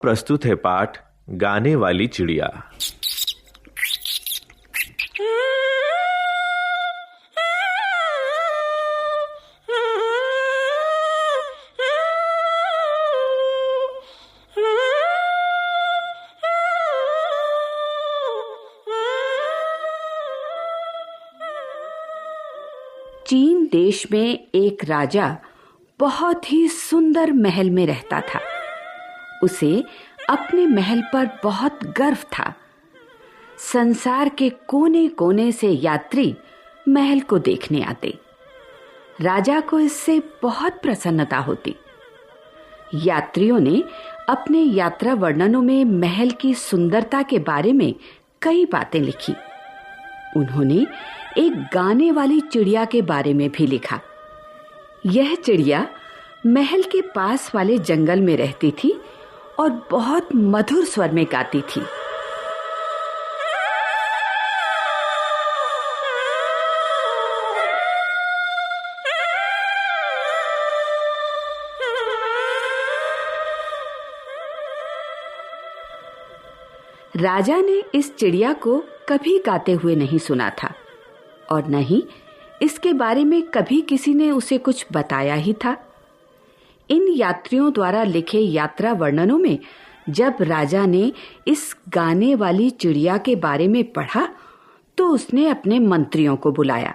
प्रस्तुत है पाठ गाने वाली चिड़िया। चीन देश में एक राजा बहुत ही सुंदर महल में रहता था। उसे अपने महल पर बहुत गर्व था। संसार के कोने कोने से यात्री महल को देखने आते। राजा को इससे बहुत प्रसन्नता होती। यात्रियों ने अपने यात्रा वर्णनों में महल की सुंदरता के बारे में कई बातें लिखी। उन्होंने एक गाने वाली चिड़िया के बारे में भी लिखा। यह चिड़िया महल के पास वाले जंगल में रहती थी और बहुत मधुर स्वर में गाती थी। राजा ने इस चिड़िया को कभी गाते हुए नहीं सुना था और न ही इसके बारे में कभी किसी ने उसे कुछ बताया ही था। इन यात्रियों द्वारा लिखे यात्रा वर्णनों में जब राजा ने इस गाने वाली चिड़िया के बारे में पढ़ा तो उसने अपने मंत्रियों को बुलाया।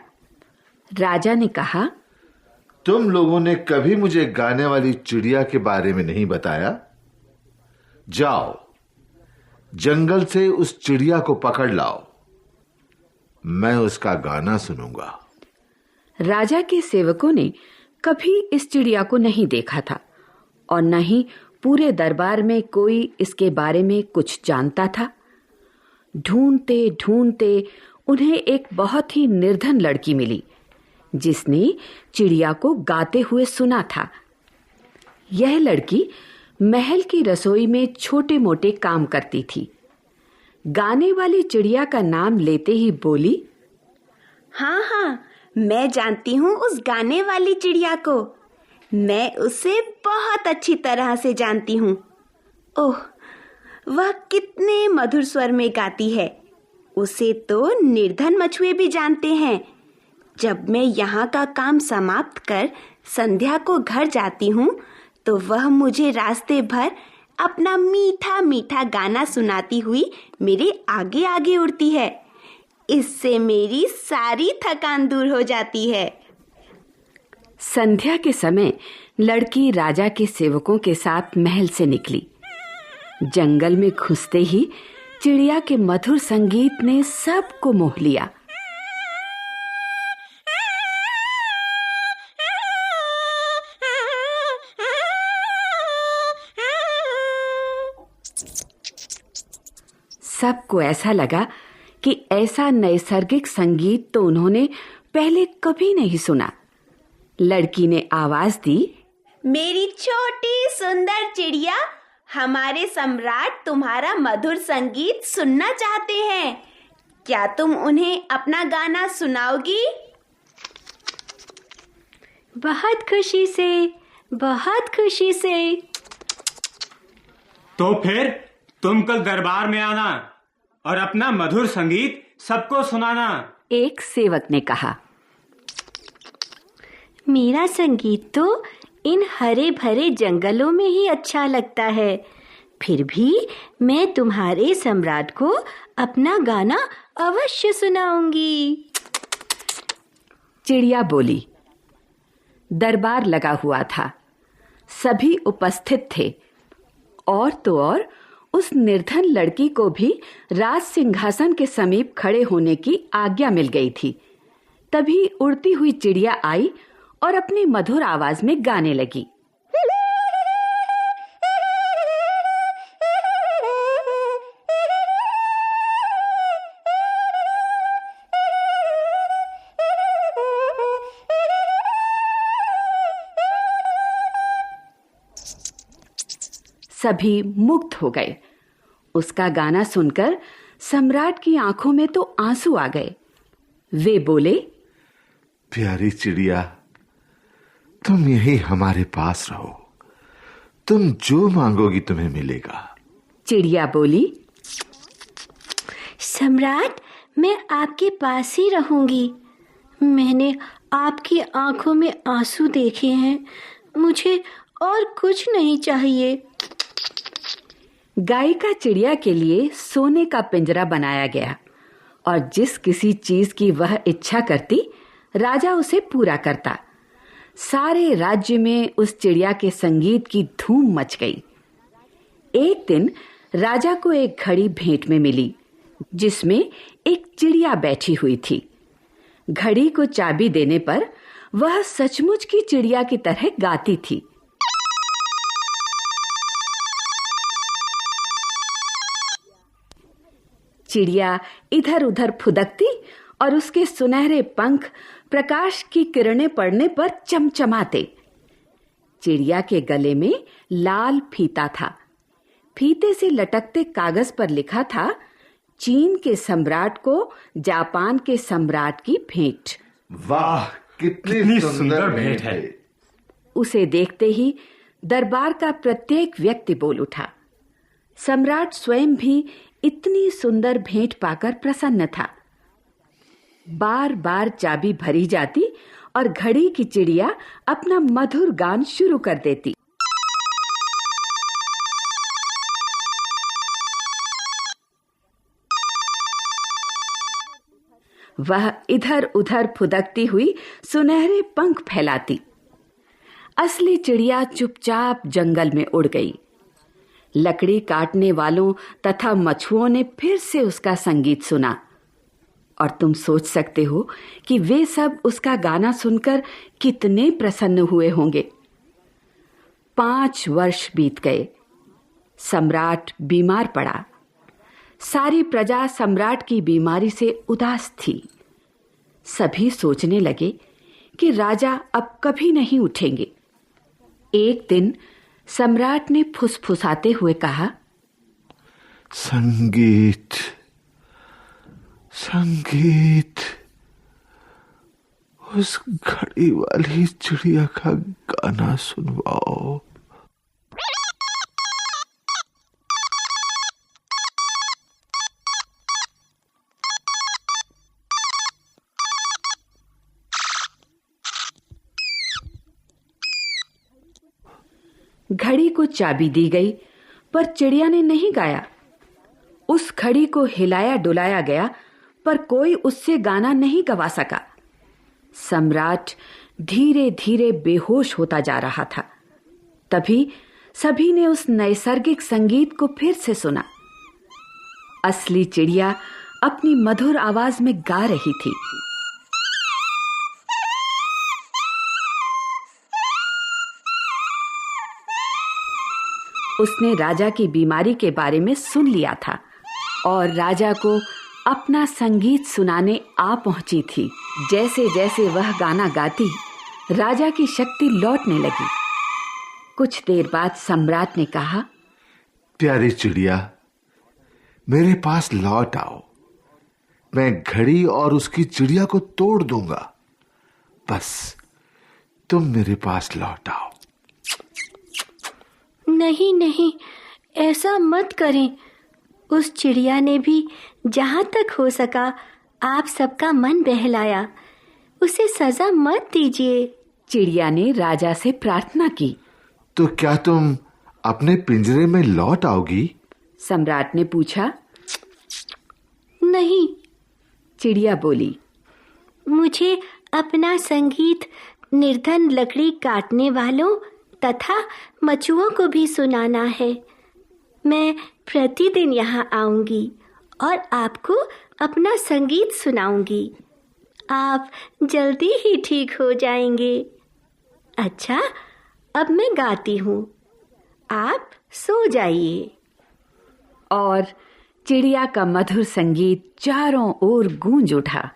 राजा ने कहा, तुम लोगों ने कभी मुझे गाने वाली चिड़िया के बारे में नहीं बताया। जाओ, जंगल से उस चिड़िया को पकड़ लाओ, मैं उसका गाना सुनूंगा। राजा के सेवकों ने कभी इस चिड़िया को नहीं देखा था और न ही पूरे दरबार में कोई इसके बारे में कुछ जानता था। ढूंढते ढूंढते उन्हें एक बहुत ही निर्धन लड़की मिली जिसने चिड़िया को गाते हुए सुना था। यह लड़की महल की रसोई में छोटे मोटे काम करती थी। गाने वाली चिड़िया का नाम लेते ही बोली, हाँ हाँ, मैं जानती हूँ उस गाने वाली चिड़िया को। मैं उसे बहुत अच्छी तरह से जानती हूँ। ओह, वह कितने मधुर स्वर में गाती है। उसे तो निर्धन मछुए भी जानते हैं। जब मैं यहाँ का काम समाप्त कर संध्या को घर जाती हूँ तो वह मुझे रास्ते भर अपना मीठा मीठा गाना सुनाती हुई मेरे आगे आगे उड़ती है। इससे मेरी सारी थकान दूर हो जाती है। संध्या के समय लड़की राजा के सेवकों के साथ महल से निकली। जंगल में घुसते ही चिड़िया के मधुर संगीत ने सबको मोह लिया। सबको ऐसा लगा कि ऐसा नैसर्गिक संगीत तो उन्होंने पहले कभी नहीं सुना। लड़की ने आवाज दी, मेरी छोटी सुंदर चिड़िया, हमारे सम्राट तुम्हारा मधुर संगीत सुनना चाहते हैं। क्या तुम उन्हें अपना गाना सुनाओगी? बहुत खुशी से, बहुत खुशी से। तो फिर तुम कल दरबार में आना और अपना मधुर संगीत सबको सुनाना। एक सेवक ने कहा, मेरा संगीत तो इन हरे भरे जंगलों में ही अच्छा लगता है, फिर भी मैं तुम्हारे सम्राट को अपना गाना अवश्य सुनाऊंगी। चिड़िया बोली। दरबार लगा हुआ था, सभी उपस्थित थे और तो और उस निर्धन लड़की को भी राज सिंहासन के समीप खड़े होने की आज्ञा मिल गई थी। तभी उड़ती हुई चिड़िया आई और अपनी मधुर आवाज में गाने लगी। सभी मुग्ध हो गए। उसका गाना सुनकर सम्राट की आंखों में तो आंसू आ गए। वे बोले, प्यारी चिड़िया, तुम यही हमारे पास रहो। तुम जो मांगोगी तुम्हें मिलेगा। चिड़िया बोली, सम्राट, मैं आपके पास ही रहूंगी। मैंने आपकी आंखों में आंसू देखे हैं, मुझे और कुछ नहीं चाहिए। गायिका चिड़िया के लिए सोने का पिंजरा बनाया गया और जिस किसी चीज की वह इच्छा करती, राजा उसे पूरा करता। सारे राज्य में उस चिड़िया के संगीत की धूम मच गई। एक दिन राजा को एक घड़ी भेंट में मिली जिसमें एक चिड़िया बैठी हुई थी। घड़ी को चाबी देने पर वह सचमुच की चिड़िया की तरह गाती थी। चिड़िया इधर उधर फुदकती और उसके सुनहरे पंख प्रकाश की किरणें पड़ने पर चमचमाते। चिड़िया के गले में लाल फीता था। फीते से लटकते कागज पर लिखा था, चीन के सम्राट को जापान के सम्राट की भेंट। वाह, कितनी सुंदर भेंट है। उसे देखते ही दरबार का प्रत्येक व्यक्ति बोल उठा। सम्राट स्वयं भी इतनी सुंदर भेंट पाकर प्रसन्न था। बार बार चाबी भरी जाती और घड़ी की चिड़िया अपना मधुर गान शुरू कर देती। वह इधर उधर फुदकती हुई सुनहरे पंख फैलाती। असली चिड़िया चुपचाप जंगल में उड़ गई। लकड़ी काटने वालों तथा मछुओं ने फिर से उसका संगीत सुना और तुम सोच सकते हो कि वे सब उसका गाना सुनकर कितने प्रसन्न हुए होंगे। 5 वर्ष बीत गए। सम्राट बीमार पड़ा। सारी प्रजा सम्राट की बीमारी से उदास थी। सभी सोचने लगे कि राजा अब कभी नहीं उठेंगे। एक दिन सम्राट ने फुसफुसाते हुए कहा, संगीत, संगीत, उस घड़ी वाली चिड़िया का गाना सुनवाओ। घड़ी को चाबी दी गई पर चिड़िया ने नहीं गाया। उस घड़ी को हिलाया डुलाया गया पर कोई उससे गाना नहीं गवा सका। सम्राट धीरे धीरे बेहोश होता जा रहा था। तभी सभी ने उस नैसर्गिक संगीत को फिर से सुना। असली चिड़िया अपनी मधुर आवाज में गा रही थी। उसने राजा की बीमारी के बारे में सुन लिया था और राजा को अपना संगीत सुनाने आ पहुंची थी। जैसे जैसे वह गाना गाती, राजा की शक्ति लौटने लगी। कुछ देर बाद सम्राट ने कहा, प्यारी चिड़िया, मेरे पास लौट आओ। मैं घड़ी और उसकी चिड़िया को तोड़ दूंगा। बस तुम मेरे पास लौट आओ। नहीं नहीं, ऐसा मत करें। उस चिड़िया ने भी जहां तक हो सका आप सबका मन बहलाया। उसे सजा मत दीजिए। चिड़िया ने राजा से प्रार्थना की। तो क्या तुम अपने पिंजरे में लौट आओगी? सम्राट ने पूछा। नहीं, चिड़िया बोली। मुझे अपना संगीत निर्धन लकड़ी काटने वालों तथा मछुओं को भी सुनाना है। मैं प्रतिदिन यहाँ आऊंगी और आपको अपना संगीत सुनाऊंगी। आप जल्दी ही ठीक हो जाएंगे। अच्छा, अब मैं गाती हूँ, आप सो जाइए। और चिड़िया का मधुर संगीत चारों ओर गूंज उठा।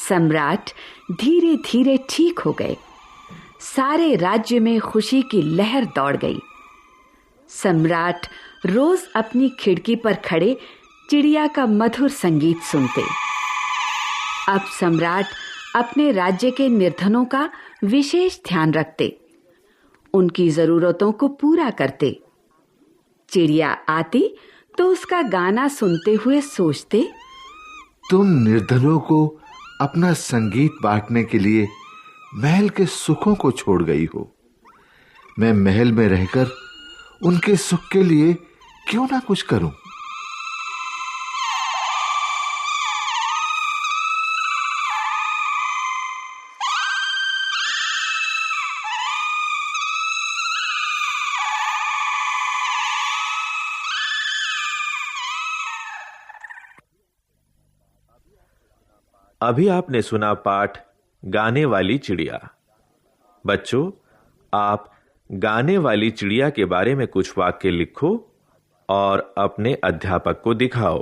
सम्राट धीरे धीरे ठीक हो गए। सारे राज्य में खुशी की लहर दौड़ गई। सम्राट रोज अपनी खिड़की पर खड़े चिड़िया का मधुर संगीत सुनते। अब सम्राट अपने राज्य के निर्धनों का विशेष ध्यान रखते, उनकी जरूरतों को पूरा करते। चिड़िया आती तो उसका गाना सुनते हुए सोचते, तुम निर्धनों को अपना संगीत बांटने के लिए महल के सुखों को छोड़ गई हो। मैं महल में रहकर उनके सुख के लिए क्यों ना कुछ करूं। अभी आपने सुना पाठ गाने वाली चिड़िया। बच्चों, आप गाने वाली चिड़िया के बारे में कुछ वाक्य लिखो और अपने अध्यापक को दिखाओ।